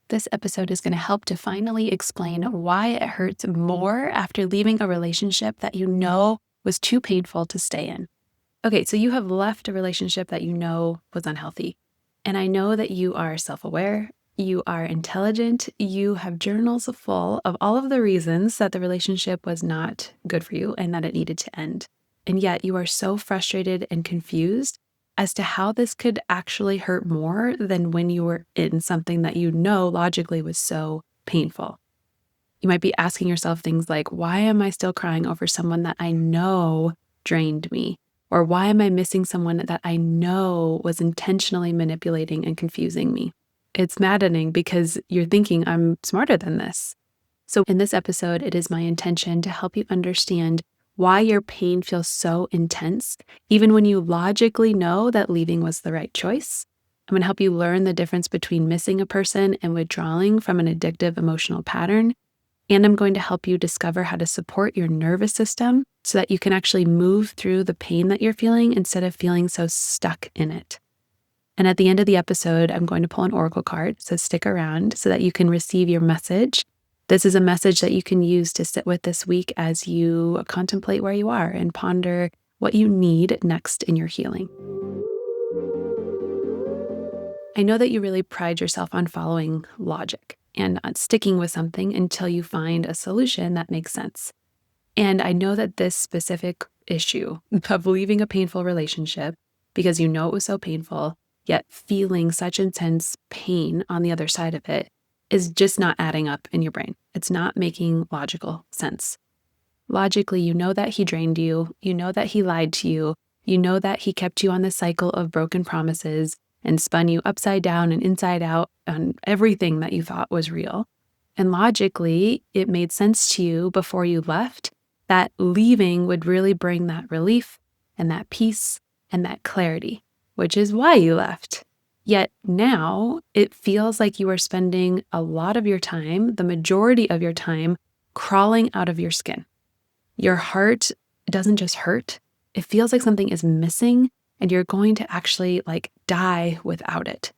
This episode is going to help to finally explain why it hurts more after leaving a relationship that you know was too painful to stay in. Okay, so you have left a relationship that you know was unhealthy. And I know that you are self-aware, you are intelligent, you have journals full of all of the reasons that the relationship was not good for you and that it needed to end. And yet you are so frustrated and confused as to how this could actually hurt more than when you were in something that you know logically was so painful. You might be asking yourself things like, why am I still crying over someone that I know drained me? Or why am I missing someone that I know was intentionally manipulating and confusing me? It's maddening because you're thinking, I'm smarter than this. So in this episode, it is my intention to help you understand why your pain feels so intense, even when you logically know that leaving was the right choice. I'm going to help you learn the difference between missing a person and withdrawing from an addictive emotional pattern. And I'm going to help you discover how to support your nervous system so that you can actually move through the pain that you're feeling instead of feeling so stuck in it. And at the end of the episode, I'm going to pull an oracle card, so stick around so that you can receive your message. This is a message that you can use to sit with this week as you contemplate where you are and ponder what you need next in your healing. I know that you really pride yourself on following logic and on sticking with something until you find a solution that makes sense. And I know that this specific issue of leaving a painful relationship because you know it was so painful, yet feeling such intense pain on the other side of it is just not adding up in your brain. It's not making logical sense. Logically, you know that he drained you. You know that he lied to you. You know that he kept you on the cycle of broken promises and spun you upside down and inside out on everything that you thought was real. And logically, it made sense to you before you left that leaving would really bring that relief and that peace and that clarity, which is why you left. Yet now it feels like you are spending a lot of your time, the majority of your time, crawling out of your skin. Your heart doesn't just hurt. It feels like something is missing and you're going to actually die without it.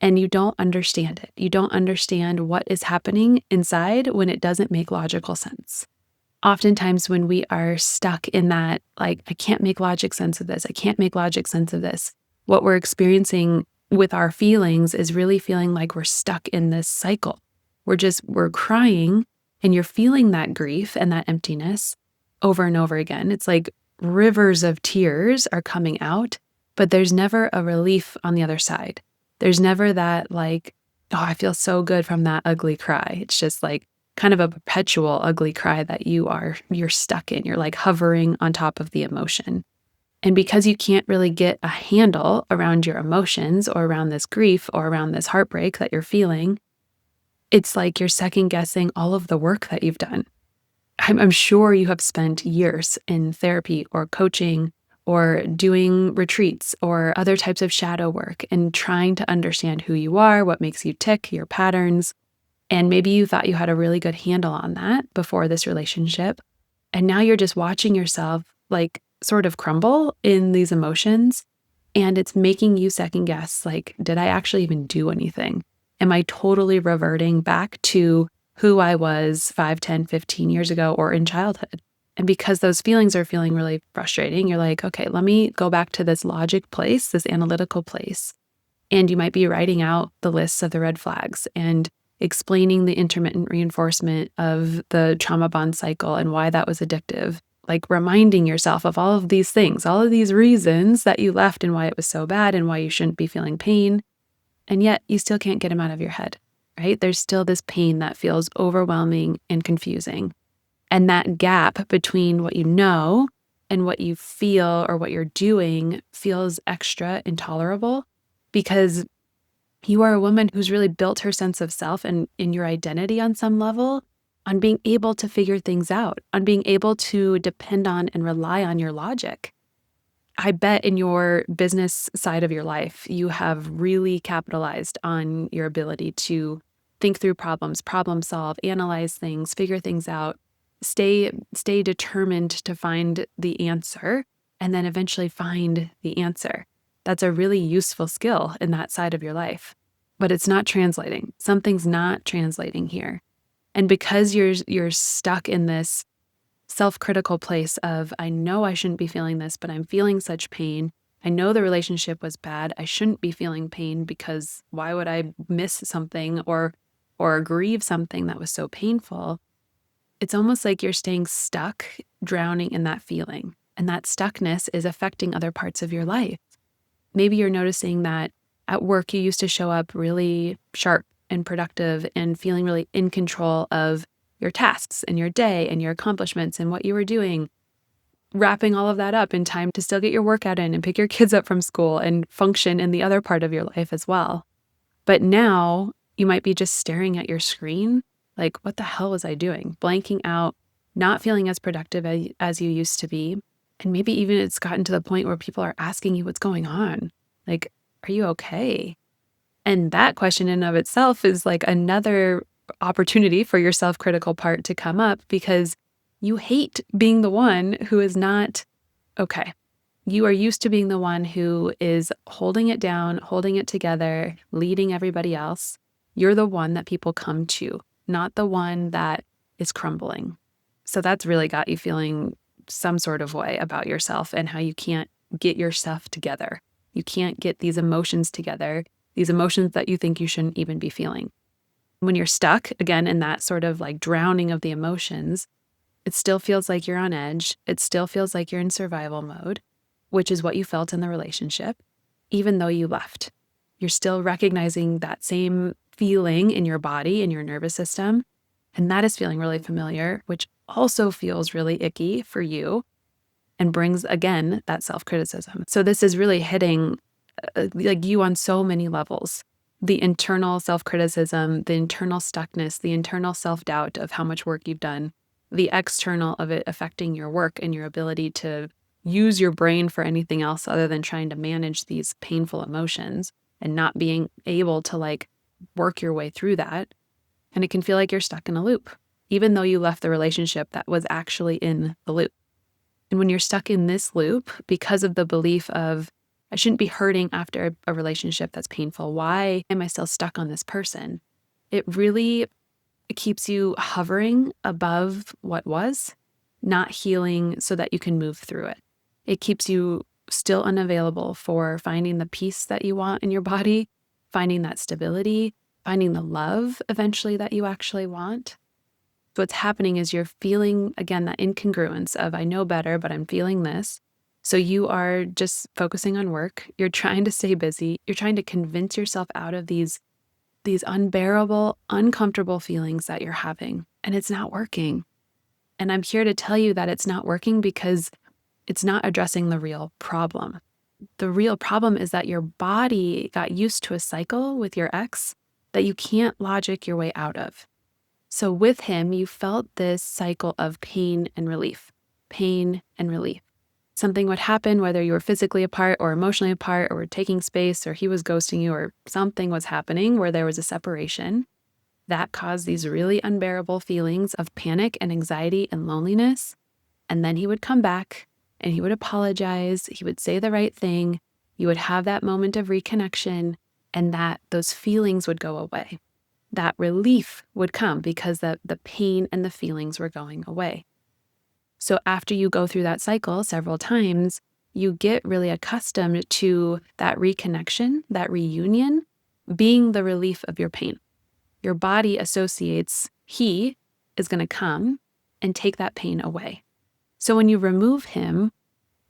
And you don't understand it. You don't understand what is happening inside when it doesn't make logical sense. Oftentimes when we are stuck in that, I can't make logic sense of this. I can't make logic sense of this. What we're experiencing with our feelings is really feeling like we're stuck in this cycle. We're crying and you're feeling that grief and that emptiness over and over again. It's like rivers of tears are coming out, but there's never a relief on the other side. There's never that I feel so good from that ugly cry. It's just kind of a perpetual ugly cry that you're stuck in. You're hovering on top of the emotion. And because you can't really get a handle around your emotions or around this grief or around this heartbreak that you're feeling, it's like you're second guessing all of the work that you've done. I'm sure you have spent years in therapy or coaching or doing retreats or other types of shadow work and trying to understand who you are, what makes you tick, your patterns. And maybe you thought you had a really good handle on that before this relationship. And now you're just watching yourself sort of crumble in these emotions. And it's making you second guess, did I actually even do anything? Am I totally reverting back to who I was 5, 10, 15 years ago or in childhood? And because those feelings are feeling really frustrating, you're like, okay, let me go back to this logic place, this analytical place. And you might be writing out the lists of the red flags and explaining the intermittent reinforcement of the trauma bond cycle and why that was addictive. Reminding yourself of all of these things, all of these reasons that you left and why it was so bad and why you shouldn't be feeling pain. And yet you still can't get them out of your head, right? There's still this pain that feels overwhelming and confusing. And that gap between what you know and what you feel or what you're doing feels extra intolerable because you are a woman who's really built her sense of self and in your identity on some level on being able to figure things out, on being able to depend on and rely on your logic. I bet in your business side of your life, you have really capitalized on your ability to think through problems, problem solve, analyze things, figure things out, stay determined to find the answer, and then eventually find the answer. That's a really useful skill in that side of your life. but it's not translating. Something's not translating here. And because you're stuck in this self-critical place of, I know I shouldn't be feeling this, but I'm feeling such pain. I know the relationship was bad. I shouldn't be feeling pain because why would I miss something or grieve something that was so painful? It's almost like you're staying stuck, drowning in that feeling. And that stuckness is affecting other parts of your life. Maybe you're noticing that at work you used to show up really sharp and productive and feeling really in control of your tasks and your day and your accomplishments and what you were doing, wrapping all of that up in time to still get your workout in and pick your kids up from school and function in the other part of your life as well. But now you might be just staring at your screen like, what the hell was I doing? Blanking out, not feeling as productive as you used to be. And maybe even it's gotten to the point where people are asking you what's going on. Like, are you okay? And that question in and of itself is like another opportunity for your self-critical part to come up because you hate being the one who is not okay. You are used to being the one who is holding it down, holding it together, leading everybody else. You're the one that people come to, not the one that is crumbling. So that's really got you feeling some sort of way about yourself and how you can't get yourself together. You can't get these emotions together, these emotions that you think you shouldn't even be feeling. When you're stuck, again, in that sort of like drowning of the emotions, it still feels like you're on edge. It still feels like you're in survival mode, which is what you felt in the relationship, even though you left. You're still recognizing that same feeling in your body, in your nervous system, and that is feeling really familiar, which also feels really icky for you and brings, again, that self-criticism. So this is really hitting like you on so many levels. The internal self-criticism, the internal stuckness, the internal self-doubt of how much work you've done, the external of it affecting your work and your ability to use your brain for anything else other than trying to manage these painful emotions and not being able to like work your way through that. And it can feel like you're stuck in a loop, even though you left the relationship that was actually in the loop. And when you're stuck in this loop because of the belief of, I shouldn't be hurting after a relationship that's painful. Why am I still stuck on this person? It really keeps you hovering above what was, not healing so that you can move through it. It keeps you still unavailable for finding the peace that you want in your body, finding that stability, finding the love eventually that you actually want. So what's happening is you're feeling, again, that incongruence of, I know better, but I'm feeling this. So you are just focusing on work. You're trying to stay busy. You're trying to convince yourself out of these unbearable, uncomfortable feelings that you're having, and it's not working. And I'm here to tell you that it's not working because it's not addressing the real problem. The real problem is that your body got used to a cycle with your ex that you can't logic your way out of. So with him, you felt this cycle of pain and relief, pain and relief. Something would happen, whether you were physically apart or emotionally apart or were taking space or he was ghosting you or something was happening where there was a separation. That caused these really unbearable feelings of panic and anxiety and loneliness. And then he would come back and he would apologize. He would say the right thing. You would have that moment of reconnection and that those feelings would go away. That relief would come because the pain and the feelings were going away. So after you go through that cycle several times, you get really accustomed to that reconnection, that reunion, being the relief of your pain. Your body associates he is going to come and take that pain away. So when you remove him,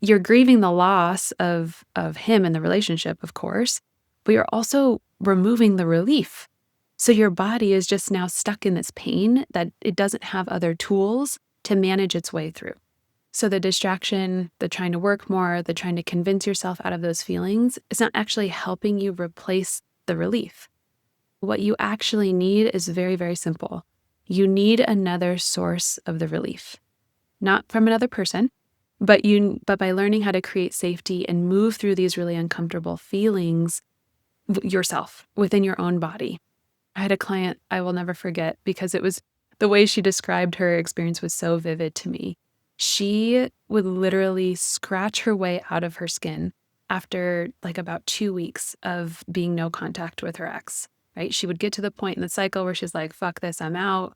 you're grieving the loss of him in the relationship, of course, but you're also removing the relief. So your body is just now stuck in this pain that it doesn't have other tools to manage its way through. So the distraction, the trying to work more, the trying to convince yourself out of those feelings, is not actually helping you replace the relief. What you actually need is very, very simple. You need another source of the relief. Not from another person, but by learning how to create safety and move through these really uncomfortable feelings yourself within your own body. I had a client I will never forget because it was the way she described her experience was so vivid to me. She would literally scratch her way out of her skin after like about 2 weeks of being no contact with her ex. right? She would get to the point in the cycle where she's like, fuck this, I'm out.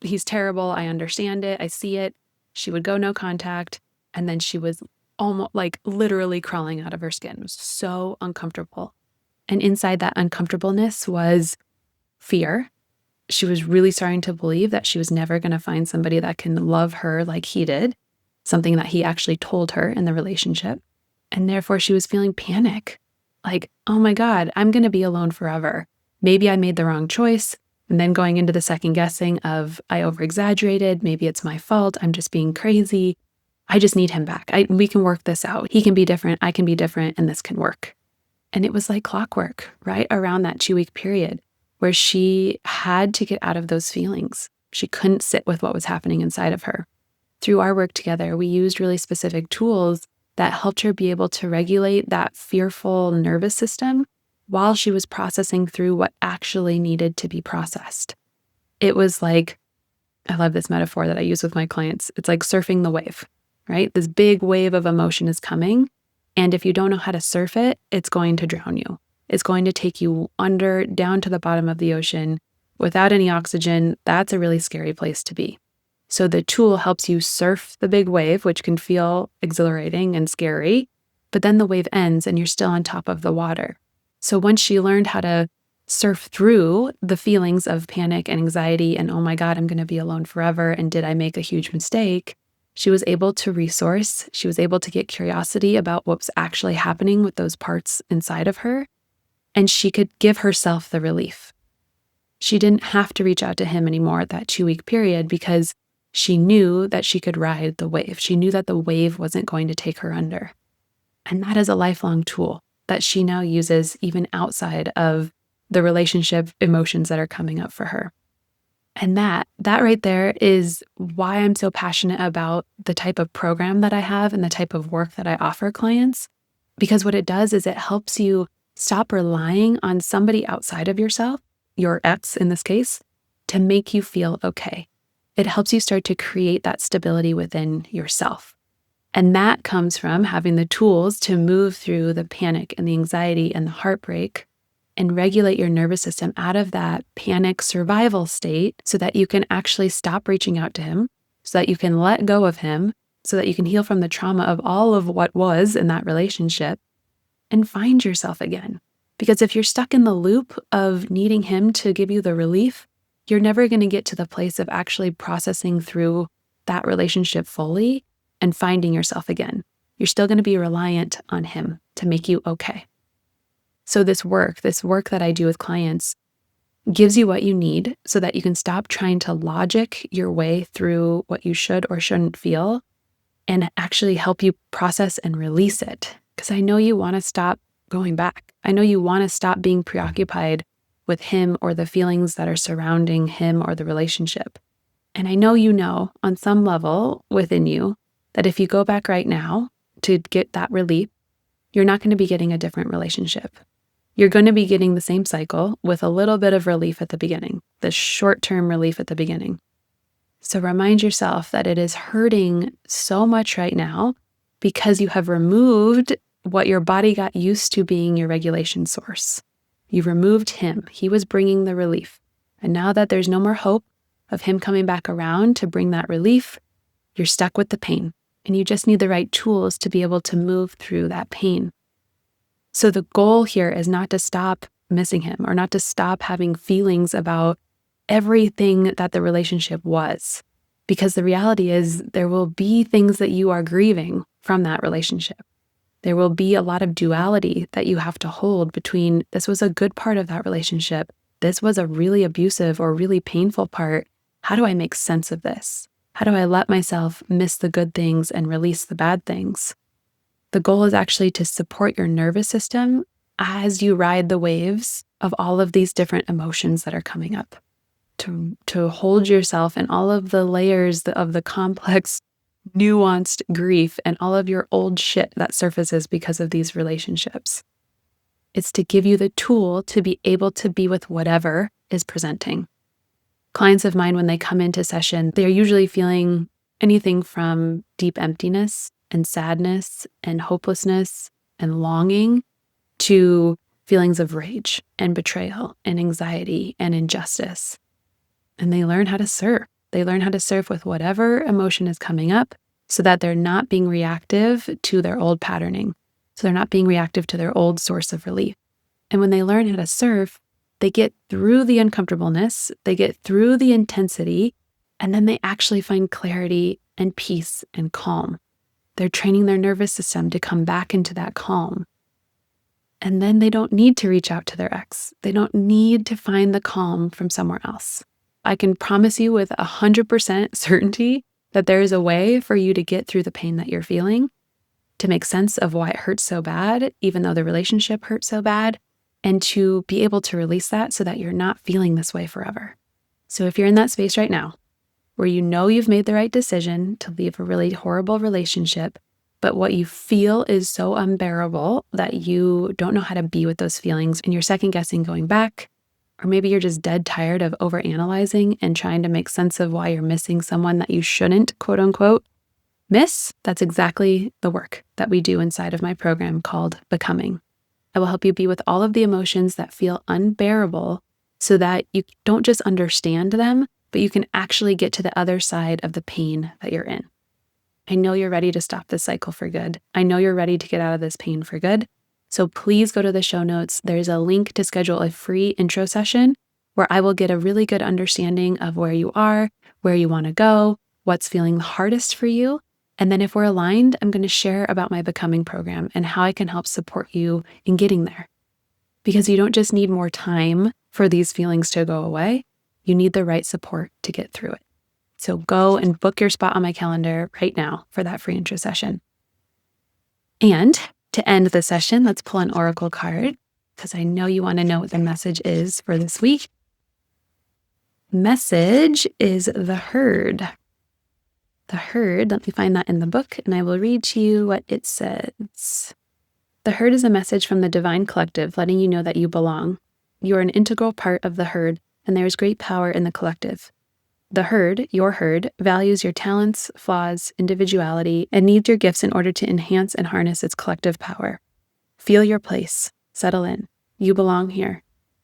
He's terrible. I understand it. I see it. She would go no contact. And then she was almost like literally crawling out of her skin. It was so uncomfortable. And inside that uncomfortableness was fear. She was really starting to believe that she was never going to find somebody that can love her like he did, something that he actually told her in the relationship. And therefore she was feeling panic. Like, oh my God, I'm going to be alone forever. Maybe I made the wrong choice. And then going into the second guessing of, I over-exaggerated. Maybe it's my fault. I'm just being crazy. I just need him back. We can work this out. He can be different. I can be different. And this can work. And it was like clockwork right around that 2-week period where she had to get out of those feelings. She couldn't sit with what was happening inside of her. Through our work together, we used really specific tools that helped her be able to regulate that fearful nervous system while she was processing through what actually needed to be processed. It was like, I love this metaphor that I use with my clients. It's like surfing the wave, right? This big wave of emotion is coming. And if you don't know how to surf it, it's going to drown you. It's going to take you under, down to the bottom of the ocean without any oxygen. That's a really scary place to be. So the tool helps you surf the big wave, which can feel exhilarating and scary, but then the wave ends and you're still on top of the water. So once she learned how to surf through the feelings of panic and anxiety and, oh my God, I'm going to be alone forever, and did I make a huge mistake? She was able to resource. She was able to get curiosity about what was actually happening with those parts inside of her, and she could give herself the relief. She didn't have to reach out to him anymore at that 2-week period because she knew that she could ride the wave. She knew that the wave wasn't going to take her under. And that is a lifelong tool that she now uses even outside of the relationship emotions that are coming up for her. And that right there is why I'm so passionate about the type of program that I have and the type of work that I offer clients. Because what it does is it helps you stop relying on somebody outside of yourself, your ex in this case, to make you feel okay. It helps you start to create that stability within yourself. And that comes from having the tools to move through the panic and the anxiety and the heartbreak and regulate your nervous system out of that panic survival state so that you can actually stop reaching out to him, so that you can let go of him, so that you can heal from the trauma of all of what was in that relationship and find yourself again. Because if you're stuck in the loop of needing him to give you the relief, you're never going to get to the place of actually processing through that relationship fully and finding yourself again. You're still going to be reliant on him to make you okay. So this work that I do with clients gives you what you need so that you can stop trying to logic your way through what you should or shouldn't feel and actually help you process and release it. Because I know you want to stop going back. I know you want to stop being preoccupied with him or the feelings that are surrounding him or the relationship. And I know you know on some level within you that if you go back right now to get that relief, you're not going to be getting a different relationship. You're going to be getting the same cycle with a little bit of relief at the beginning, the short-term relief at the beginning. So remind yourself that it is hurting so much right now because you have removed what your body got used to being your regulation source. You removed him. He was bringing the relief. And now that there's no more hope of him coming back around to bring that relief, you're stuck with the pain. And you just need the right tools to be able to move through that pain. So the goal here is not to stop missing him or not to stop having feelings about everything that the relationship was. Because the reality is there will be things that you are grieving from that relationship. There will be a lot of duality that you have to hold between this was a good part of that relationship. This was a really abusive or really painful part. How do I make sense of this? How do I let myself miss the good things and release the bad things? The goal is actually to support your nervous system as you ride the waves of all of these different emotions that are coming up. To hold yourself in all of the layers of the complex, nuanced grief and all of your old shit that surfaces because of these relationships. It's to give you the tool to be able to be with whatever is presenting. Clients of mine, when they come into session, they're usually feeling anything from deep emptiness and sadness and hopelessness and longing to feelings of rage and betrayal and anxiety and injustice. And they learn how to surf. They learn how to surf with whatever emotion is coming up so that they're not being reactive to their old patterning. So they're not being reactive to their old source of relief. And when they learn how to surf, they get through the uncomfortableness, they get through the intensity, and then they actually find clarity and peace and calm. They're training their nervous system to come back into that calm. And then they don't need to reach out to their ex. They don't need to find the calm from somewhere else. I can promise you with 100% certainty that there is a way for you to get through the pain that you're feeling, to make sense of why it hurts so bad, even though the relationship hurts so bad, and to be able to release that so that you're not feeling this way forever. So if you're in that space right now, where you know you've made the right decision to leave a really horrible relationship, but what you feel is so unbearable that you don't know how to be with those feelings and you're second guessing going back, or maybe you're just dead tired of overanalyzing and trying to make sense of why you're missing someone that you shouldn't, quote unquote, miss, that's exactly the work that we do inside of my program called Becoming. I will help you be with all of the emotions that feel unbearable so that you don't just understand them, but you can actually get to the other side of the pain that you're in. I know you're ready to stop this cycle for good. I know you're ready to get out of this pain for good. So please go to the show notes. There's a link to schedule a free intro session where I will get a really good understanding of where you are, where you want to go, what's feeling the hardest for you. And then if we're aligned, I'm going to share about my Becoming program and how I can help support you in getting there. Because you don't just need more time for these feelings to go away. You need the right support to get through it. So go and book your spot on my calendar right now for that free intro session. And to end the session, let's pull an oracle card because I know you want to know what the message is for this week. Message is the herd. The herd, let me find that in the book and I will read to you what it says. The herd is a message from the divine collective letting you know that you belong. You are an integral part of the herd and there is great power in the collective. The herd, your herd, values your talents, flaws, individuality, and needs your gifts in order to enhance and harness its collective power. Feel your place. Settle in. You belong here.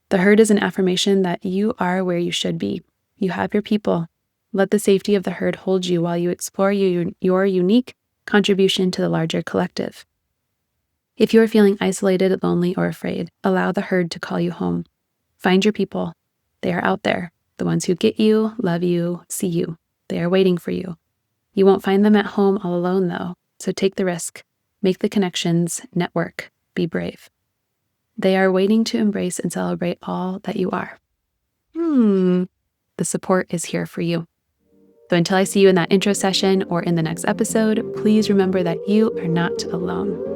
The herd is an affirmation that you are where you should be. You have your people. Let the safety of the herd hold you while you explore your unique contribution to the larger collective. If you are feeling isolated, lonely, or afraid, allow the herd to call you home. Find your people. They are out there. The ones who get you, love you, see you. They are waiting for you. You won't find them at home all alone, though, so take the risk. Make the connections, network, be brave. They are waiting to embrace and celebrate all that you are. The support is here for you. So until I see you in that intro session or in the next episode, please remember that you are not alone.